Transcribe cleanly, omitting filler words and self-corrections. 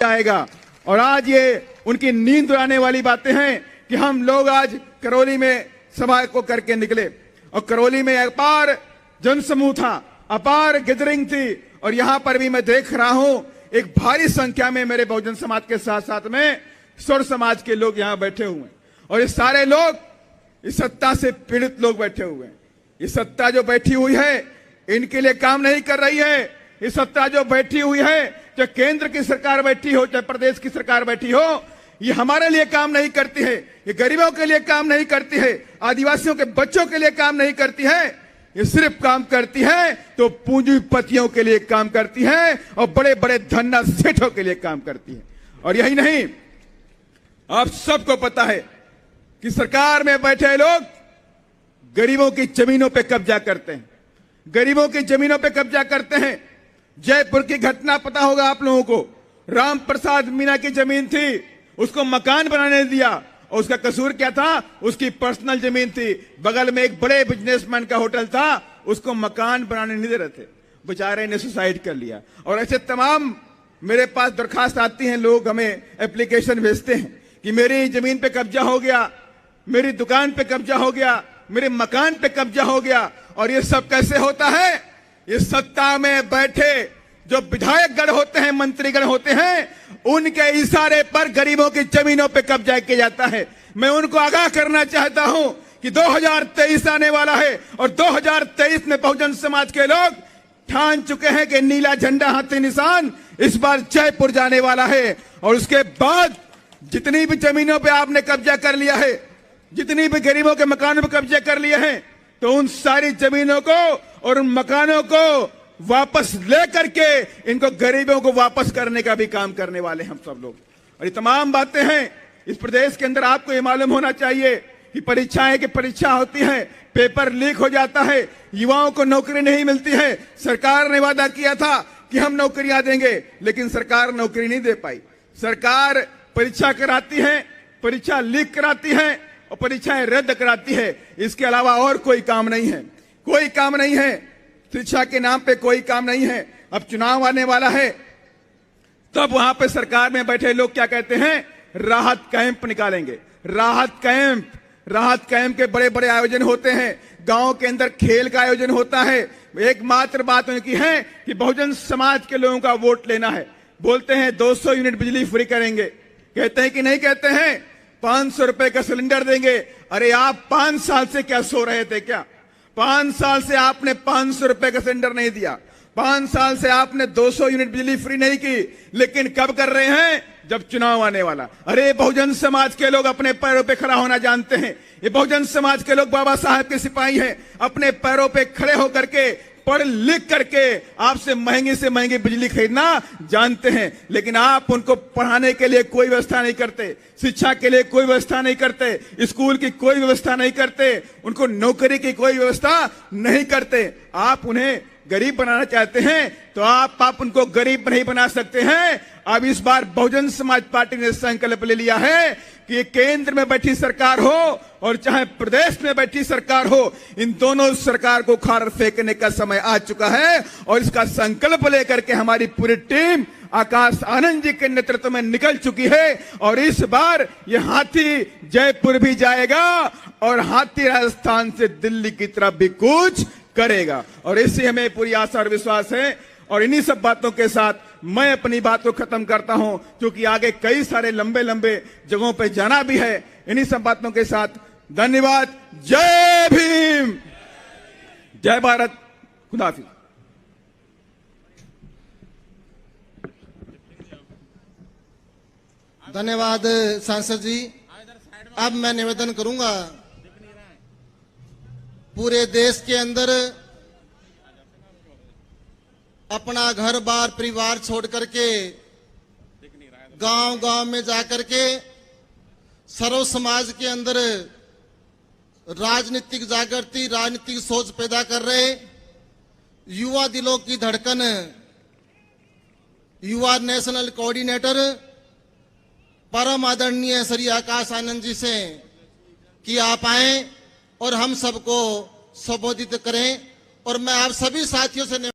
आएगा। और आज ये उनकी नींद उड़ाने वाली बातें हैं कि हम लोग आज करौली में सभा को करके निकले और करौली में अपार जनसमूह था, अपार गैदरिंग थी और यहां पर भी मैं देख रहा हूं एक भारी संख्या में मेरे बहुजन समाज के साथ साथ में स्वर समाज के लोग यहां बैठे हुए हैं और ये सारे लोग इस सत्ता से पीड़ित लोग बैठे हुए हैं। ये सत्ता जो बैठी हुई है इनके लिए काम नहीं कर रही है। ये सत्ता जो बैठी हुई है, चाहे केंद्र की सरकार बैठी हो चाहे प्रदेश की सरकार बैठी हो, ये हमारे लिए काम नहीं करती है, ये गरीबों के लिए काम नहीं करती है, आदिवासियों के बच्चों के लिए काम नहीं करती है। ये सिर्फ काम करती है तो पूंजीपतियों के लिए काम करती है और बड़े बड़े धन्ना सेठों के लिए काम करती है। और यही नहीं, आप सबको पता है कि सरकार में बैठे लोग गरीबों की जमीनों पे कब्जा करते हैं, गरीबों की जमीनों पे कब्जा करते हैं। जयपुर की घटना पता होगा आप लोगों को, राम प्रसाद मीना की जमीन थी, उसको मकान बनाने दिया और उसका कसूर क्या था? उसकी पर्सनल जमीन थी, बगल में एक बड़े बिजनेसमैन का होटल था, उसको मकान बनाने नहीं दे रहे थे, बेचारे ने सुसाइड कर लिया। और ऐसे तमाम मेरे पास दरखास्त आती हैं, लोग हमें एप्लीकेशन भेजते हैं कि मेरी जमीन पे कब्जा हो गया, मेरी दुकान पे कब्जा हो गया, मेरे मकान पे कब्जा हो गया। और ये सब कैसे होता है? ये सत्ता में बैठे जो विधायकगण होते हैं, मंत्रीगण होते हैं, उनके इशारे पर गरीबों की जमीनों पे कब्जा किया जाता है। मैं उनको आगाह करना चाहता हूं कि 2023 आने वाला है और 2023 में बहुजन समाज के लोग ठान चुके हैं कि नीला झंडा हाथी निशान इस बार जयपुर जाने वाला है। और उसके बाद जितनी भी जमीनों पे आपने कब्जा कर लिया है, जितनी भी गरीबों के मकानों पर कब्जे कर लिए हैं, तो उन सारी जमीनों को और उन मकानों को वापस लेकर के इनको गरीबों को वापस करने का भी काम करने वाले हम सब लोग। और ये तमाम बातें हैं इस प्रदेश के अंदर। आपको ये मालूम होना चाहिए कि परीक्षाएं की परीक्षा होती है, पेपर लीक हो जाता है, युवाओं को नौकरी नहीं मिलती है। सरकार ने वादा किया था कि हम नौकरियां देंगे, लेकिन सरकार नौकरी नहीं दे पाई। सरकार परीक्षा कराती है, परीक्षा लीक कराती है और परीक्षाएं रद्द कराती है। इसके अलावा और कोई काम नहीं है, कोई काम नहीं है। शिक्षा के नाम पे कोई काम नहीं है। अब चुनाव आने वाला है, तब वहां पे सरकार में बैठे लोग क्या कहते हैं? राहत कैंप निकालेंगे। राहत कैंप के बड़े बड़े आयोजन होते हैं, गांव के अंदर खेल का आयोजन होता है। एकमात्र बात उनकी है कि बहुजन समाज के लोगों का वोट लेना है। बोलते हैं 200 यूनिट बिजली फ्री करेंगे, कहते हैं कि नहीं कहते हैं 500 रुपए का सिलेंडर देंगे। अरे आप 5 साल से क्या सो रहे थे क्या? 5 साल से आपने 500 रुपए का सिलेंडर नहीं दिया, 5 साल से आपने 200 यूनिट बिजली फ्री नहीं की, लेकिन कब कर रहे हैं? जब चुनाव आने वाला। अरे बहुजन समाज के लोग अपने पैरों पे खड़ा होना जानते हैं। ये बहुजन समाज के लोग बाबा साहब के सिपाही हैं, अपने पैरों पे खड़े होकर के पढ़ लिख करके आपसे महंगी से महंगी बिजली खरीदना जानते हैं। लेकिन आप उनको पढ़ाने के लिए कोई व्यवस्था नहीं करते, शिक्षा के लिए कोई व्यवस्था नहीं करते, स्कूल की कोई व्यवस्था नहीं करते, उनको नौकरी की कोई व्यवस्था नहीं करते। आप उन्हें गरीब बनाना चाहते हैं तो आप उनको गरीब नहीं बना सकते हैं। अब इस बार बहुजन समाज पार्टी ने संकल्प ले लिया है कि केंद्र में बैठी सरकार हो और चाहे प्रदेश में बैठी सरकार हो, इन दोनों सरकार को उखाड़ फेंकने का समय आ चुका है। और इसका संकल्प लेकर के हमारी पूरी टीम आकाश आनंद जी के नेतृत्व में निकल चुकी है। और इस बार ये हाथी जयपुर भी जाएगा और हाथी राजस्थान से दिल्ली की तरफ भी कूच करेगा। और इससे हमें पूरी आशा और विश्वास है। और इन्हीं सब बातों के साथ मैं अपनी बात को खत्म करता हूं, क्योंकि आगे कई सारे लंबे लंबे जगहों पे जाना भी है। इन्हीं सब बातों के साथ धन्यवाद। जय भीम, जय भारत, खुदा हाफिज। धन्यवाद सांसद जी। अब मैं निवेदन करूंगा, पूरे देश के अंदर अपना घर बार परिवार छोड़ करके गांव-गांव में जाकर के सर्व समाज के अंदर राजनीतिक जागृति, राजनीतिक सोच पैदा कर रहे युवा दिलों की धड़कन युवा नेशनल कोऑर्डिनेटर परम आदरणीय श्री आकाश आनंद जी से कि आप आए और हम सबको संबोधित करें। और मैं आप सभी साथियों से